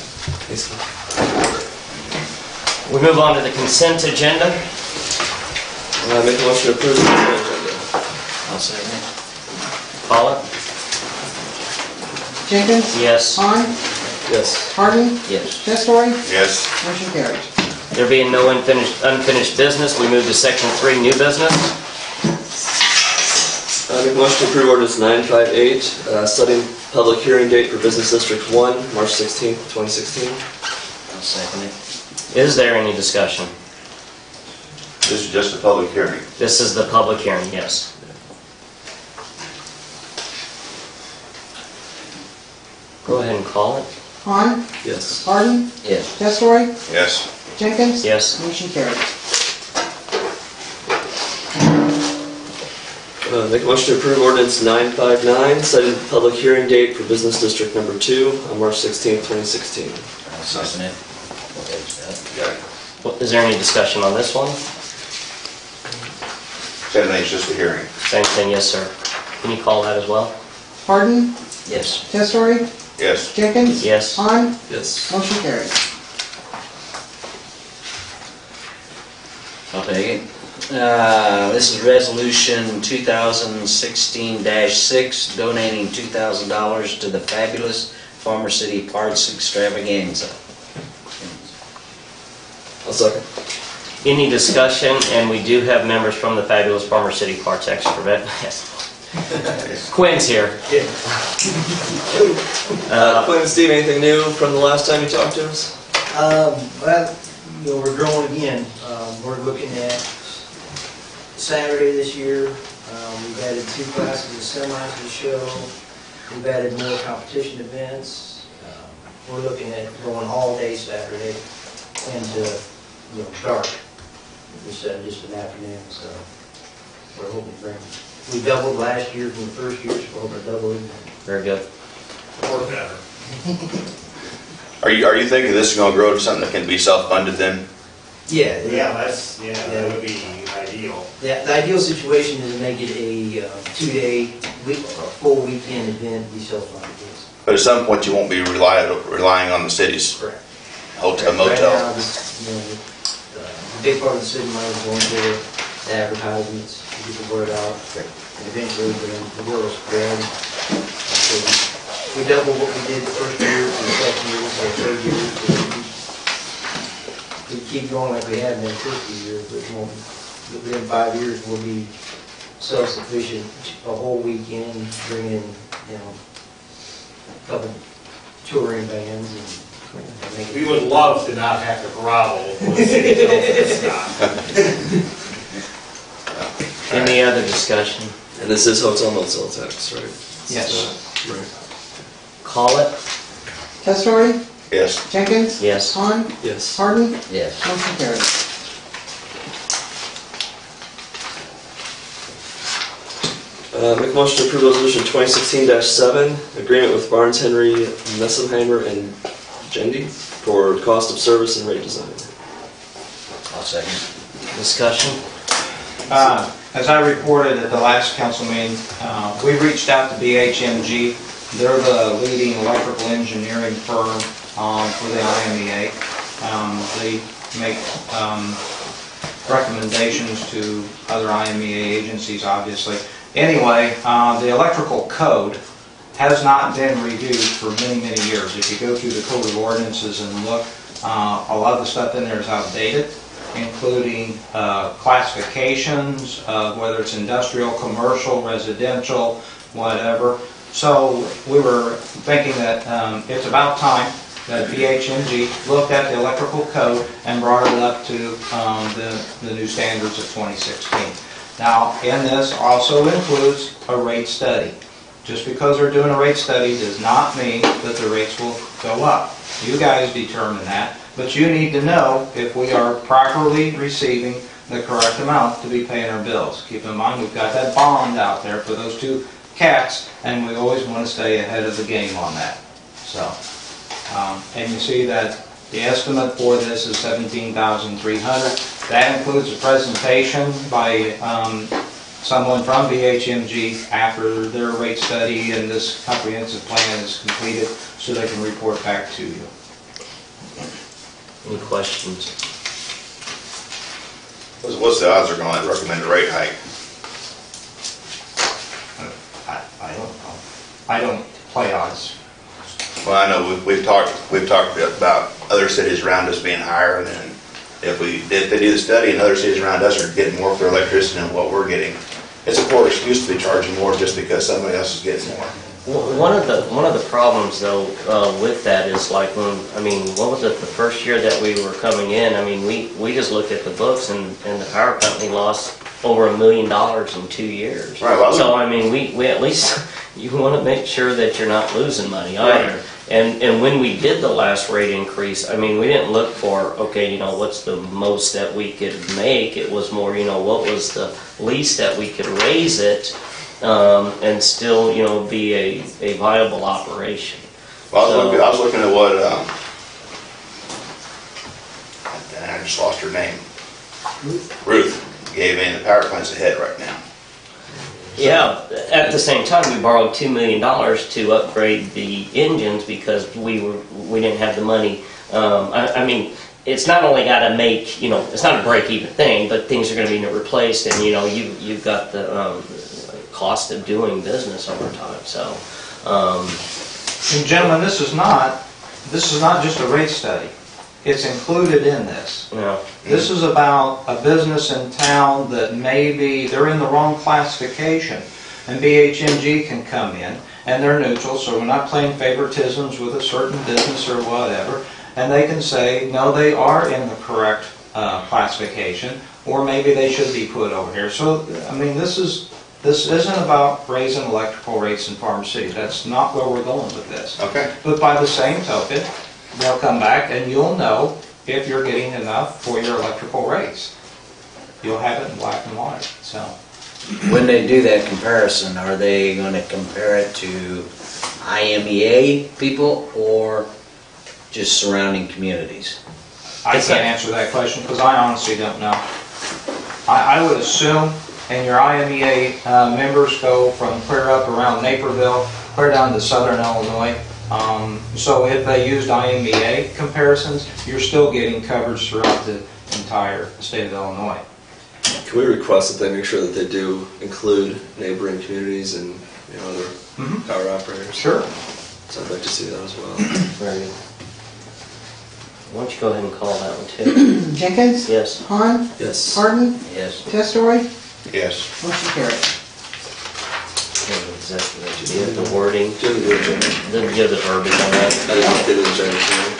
We move on to the consent agenda. Make a motion to approve the consent agenda. I'll say that. Call it. Jenkins? Yes. Hahn? Yes. Harden? Yes. Testori? Yes. Motion carried. There being no unfinished business, we move to section 3, new business. Make a motion to approve ordinance 958, setting public hearing date for Business District 1, March 16th, 2016. I'll second it. Is there any discussion? This is just a public hearing. This is the public hearing, yes. Go ahead and call it. Hahn? Yes. Harden? Yes. Testori? Yes. Jenkins? Yes. Motion carried. Make a motion to approve ordinance 959, setting public hearing date for Business District Number 2 on March 16th, 2016. I'll second it. Is there any discussion on this one? Same thing, it's just a hearing. Same thing, yes, sir. Can you call that as well? Harden? Yes. Testori? Yes. Jenkins? Yes. Hahn? Yes. Motion carried. I'll take it. This is resolution 2016-6, donating $2,000 to the Fabulous Farmer City Parts Extravaganza. I'll second. Any discussion? And we do have members from the Fabulous Farmer City Parts Extravaganza. Quinn's here. Quinn and Steve, anything new from the last time you talked to us? Well, we're growing again. We're looking at Saturday this year. We've added 2 classes of semis to the show. We've added more competition events. We're looking at going all day Saturday and dark instead of just an afternoon. So we're hoping to bring. We doubled last year from the first year, so we're hoping to double it. Very good. Or better. Are you thinking this is going to grow to something that can be self-funded then? Yeah, that would be ideal. Yeah, the ideal situation is to make it a 2-day, full weekend event, be self-funded. But at some point you won't be relying on the city's hotel, motel. Right now, the big part of the city money is going to the advertisements, to get the word out, and eventually the word will spread. So we double what we did the first year, the second year, the third year. We keep going like we have been 50 years, but within 5 years we'll be self-sufficient a whole weekend, bring in, a couple touring bands and I mean, we would love to not have to grovel when the city tells us not. Any other discussion? And this is hotel motel tax, right? Yes. Right. Call it? Testori, Yes. Jenkins? Yes. Han? Yes. Harden? Yes. Motion carried. Make a motion to approve resolution 2016-7, agreement with Barnes Henry, Messenheimer, and Gendy for cost of service and rate design. I'll second. Discussion? As I reported at the last council meeting, we reached out to BHMG. They're the leading electrical engineering firm for the IMEA. They make recommendations to other IMEA agencies, obviously. Anyway, the electrical code has not been reviewed for many, many years. If you go through the code of ordinances and look, a lot of the stuff in there is outdated, including classifications of whether it's industrial, commercial, residential, whatever. So we were thinking that it's about time that BHMG looked at the electrical code and brought it up to the new standards of 2016. Now, in this also includes a rate study. Just because they're doing a rate study does not mean that the rates will go up. You guys determine that, but you need to know if we are properly receiving the correct amount to be paying our bills. Keep in mind, we've got that bond out there for those two cats, and we always want to stay ahead of the game on that. So, and you see that the estimate for this is $17,300. That includes a presentation by someone from BHMG after their rate study and this comprehensive plan is completed, so they can report back to you. Any questions? What's the odds they're going to recommend a rate hike? I don't know. I don't play odds. Well, I know we've talked about other cities around us being higher, and then if they do the study and other cities around us are getting more for electricity than what we're getting, it's a poor excuse to be charging more just because somebody else is getting more. One of the problems though with that is like what was it, the first year that we were coming in? I mean, we just looked at the books and the power company lost over $1 million in 2 years. Right, well, so I mean, we at least you want to make sure that you're not losing money either. Right. And when we did the last rate increase, I mean, we didn't look for, okay, what's the most that we could make. It was more, what was the least that we could raise it and still, be a viable operation. Well, I was looking at what, I just lost her name. Ruth gave in. The power plant's ahead right now. Yeah, at the same time, we borrowed $2 million to upgrade the engines because we didn't have the money. I mean, it's not only got to make, it's not a break-even thing, but things are going to be replaced, and you've got the cost of doing business over time. So, and gentlemen, this is not just a rate study. It's included in this. Yeah. This is about a business in town that maybe they're in the wrong classification, and BHMG can come in, and they're neutral, so we're not playing favoritisms with a certain business or whatever, and they can say, no, they are in the correct classification, or maybe they should be put over here. So, I mean, this isn't about raising electrical rates in Farm City. That's not where we're going with this. Okay. But by the same token, they'll come back and you'll know if you're getting enough for your electrical rates. You'll have it in black and white. So, when they do that comparison, are they going to compare it to IMEA people or just surrounding communities? I can't answer that question because I honestly don't know. I would assume, and your IMEA members go from clear up around Naperville, clear down to southern Illinois. So if they used IMEA comparisons, you're still getting coverage throughout the entire state of Illinois. Can we request that they make sure that they do include neighboring communities and other power operators? Sure. So I'd like to see that as well. Very good. Why don't you go ahead and call that one too? Jenkins? Yes. Han? Yes. Harden? Yes. Testori? Yes. Motion carried. Exactly. Do you have the wording? Do you have the agenda? Do you have the verbiage on that? I didn't get the agenda tonight.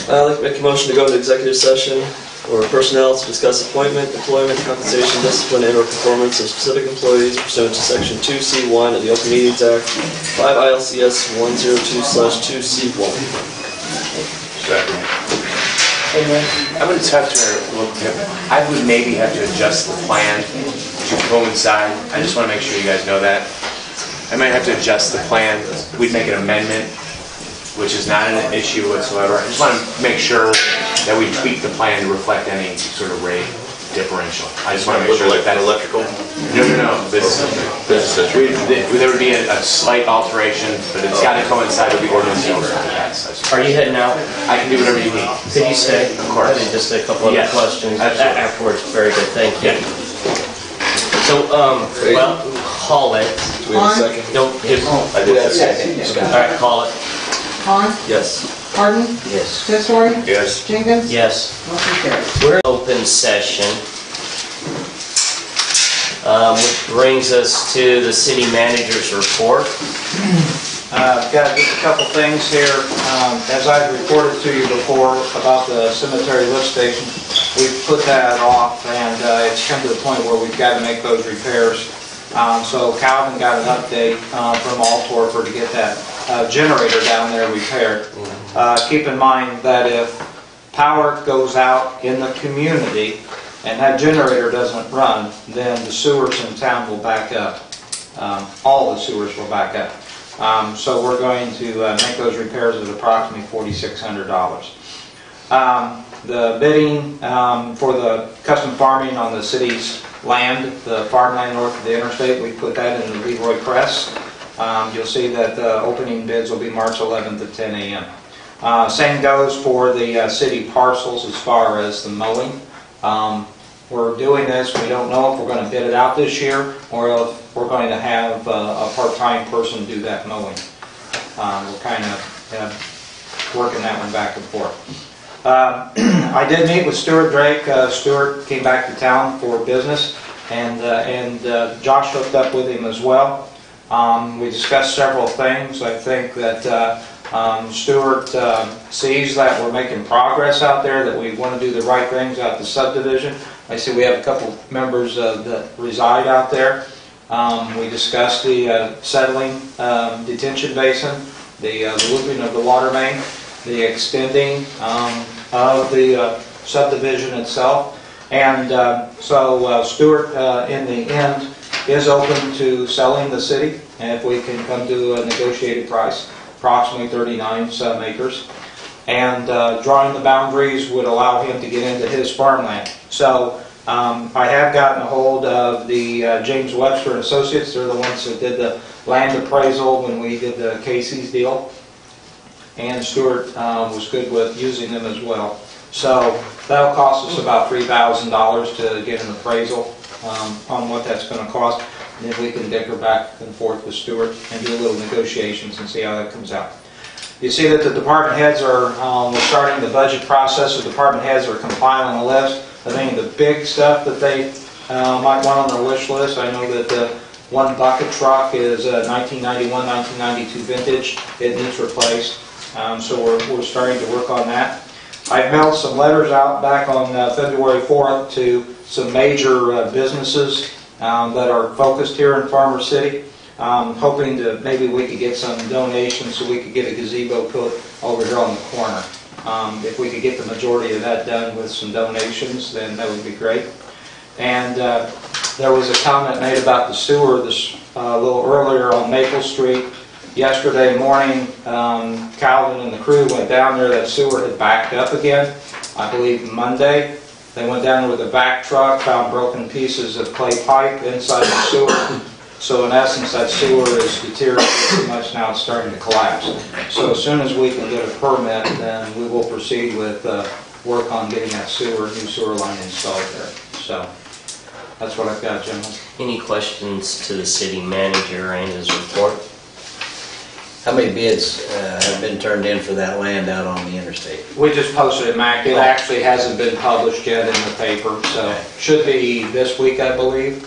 I'd like to make a motion to go into executive session or personnel to discuss appointment, employment, compensation, discipline, and/or performance of specific employees pursuant to Section 2C1 of the Open Meetings Act, 5 ILCS 102/2C1. Second. I would have to look, I would maybe have to adjust the plan to coincide. I just want to make sure you guys know that. I might have to adjust the plan. We'd make an amendment, which is not an issue whatsoever. I just want to make sure that we tweak the plan to reflect any sort of rate differential. I just want to make sure that that's electrical. No. There would be a slight alteration, but it's got to coincide with the ordinance. Are you heading out? I can do whatever you need. Could you stay? Of course. I have just a couple other Yes, questions absolutely. afterwards. Very good, thank you. So, well, call it. Do we have a second? No, I did have a second. all right, call it. Vaughn, Yes. Harden, Yes. Testori, Yes. Jenkins. Yes. Motion carries. We're in open session, which brings us to the city manager's report. I've got just a couple things here. As I've reported to you before about the cemetery lift station, we've put that off, and it's come to the point where we've got to make those repairs. So Calvin got an update from Altorfer to get that generator down there repaired. Keep in mind that if power goes out in the community and that generator doesn't run, then the sewers in town will back up. All the sewers will back up. So we're going to make those repairs at approximately $4,600. The bidding for the custom farming on the city's land, the farmland north of the interstate, we put that in the Leroy Press. You'll see that the opening bids will be March 11th at 10 a.m. Same goes for the city parcels as far as the mowing. We're doing this, we don't know if we're going to bid it out this year or if we're going to have a part-time person do that mowing. We're kind of working that one back and forth. I did meet with Stuart Drake. Stuart came back to town for business, and Josh hooked up with him as well. We discussed several things. I think that Stuart sees that we're making progress out there, that we want to do the right things out the subdivision. I see we have a couple members that reside out there. We discussed the settling detention basin, the looping of the water main, the extending of the subdivision itself. And so Stuart, in the end, is open to selling the city, and if we can come to a negotiated price, approximately 39 some acres. And drawing the boundaries would allow him to get into his farmland. So I have gotten a hold of the James Webster and Associates. They're the ones that did the land appraisal when we did the Casey's deal. And Stuart was good with using them as well. So that'll cost us about $3,000 to get an appraisal on what that's going to cost. And then we can dicker back and forth with Stuart and do a little negotiations and see how that comes out. You see that the department heads are, we're starting the budget process. The department heads are compiling a list of any of the big stuff that they might want on their wish list. I know that the one bucket truck is 1991, 1992 vintage. It needs replaced. So we're starting to work on that. I've mailed some letters out back on February 4th to some major businesses that are focused here in Farmer City, hoping to maybe we could get some donations so we could get a gazebo put over here on the corner. If we could get the majority of that done with some donations, then that would be great. And there was a comment made about the sewer this a little earlier on Maple Street. Yesterday morning, Calvin and the crew went down there. That sewer had backed up again, I believe Monday. They went down there with a vac truck, found broken pieces of clay pipe inside the sewer. So in essence, that sewer is deteriorating too much now, it's starting to collapse. So as soon as we can get a permit, then we will proceed with work on getting that new sewer line installed there. So that's what I've got, gentlemen. Any questions to the city manager and his report? How many bids have been turned in for that land out on the interstate? We just posted it, Mac. It actually hasn't been published yet in the paper, so should be this week, I believe.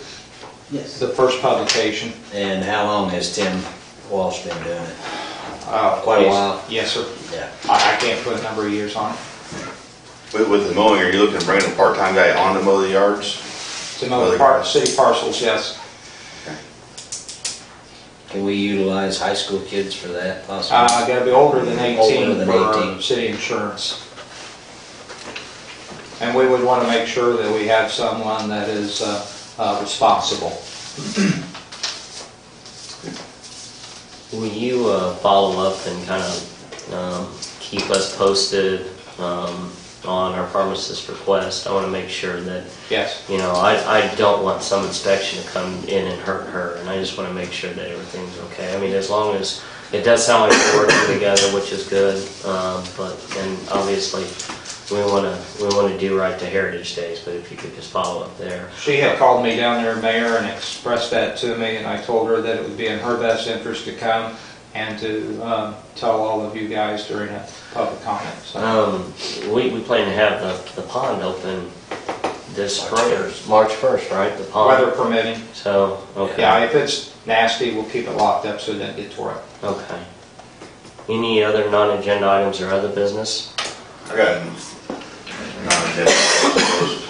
Yes. The first publication. And how long has Tim Walsh been doing it? Quite a while. Yes, sir. Yeah. I can't put a number of years on it. With the mowing, are you looking to bring a part-time guy on to mow the yards? To mow the city parcels, yes. Can we utilize high school kids for that possibly? Gotta be older than 18 Older than for 18. city insurance. And we would want to make sure that we have someone that is responsible. Will you follow up and kind of keep us posted on our pharmacist request? I want to make sure that, Yes. you know, I don't want some inspection to come in and hurt her, and I just want to make sure that everything's okay. I mean, as long as, it does sound like we're working together, which is good, and obviously, we want to do right to Heritage Days, but if you could just follow up there. She had called me down there, Mayor, and expressed that to me, and I told her that it would be in her best interest to come and to tell all of you guys during a public comment. So. We plan to have the pond open this spring, March 1st, right? The pond. Weather permitting. So, okay. Yeah, if it's nasty, we'll keep it locked up so it doesn't get tore up. Okay. Any other non-agenda items or other business? I got non-agenda.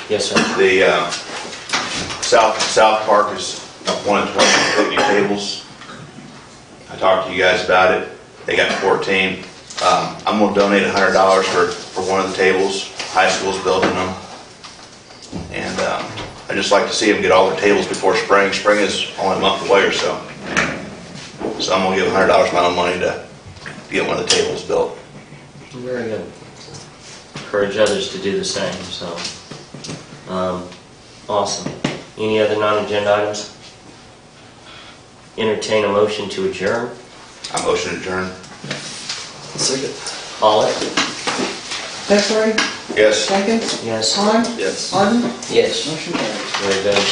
Yes, sir. The South Park is wanting 20 picnic tables. I talked to you guys about it. They got 14. I'm going to donate $100 for one of the tables. High school's building them. And I'd just like to see them get all their tables before spring. Spring is only a month away or so. So I'm going to give $100 of my own money to get one of the tables built. Very good. Encourage others to do the same, so. Awesome. Any other non-agenda items? Entertain a motion to adjourn. I motion to adjourn. Second. All in? That's right. Yes. Jenkins? Yes. Klein? Yes. Martin? Yes. Motion carries. Very good.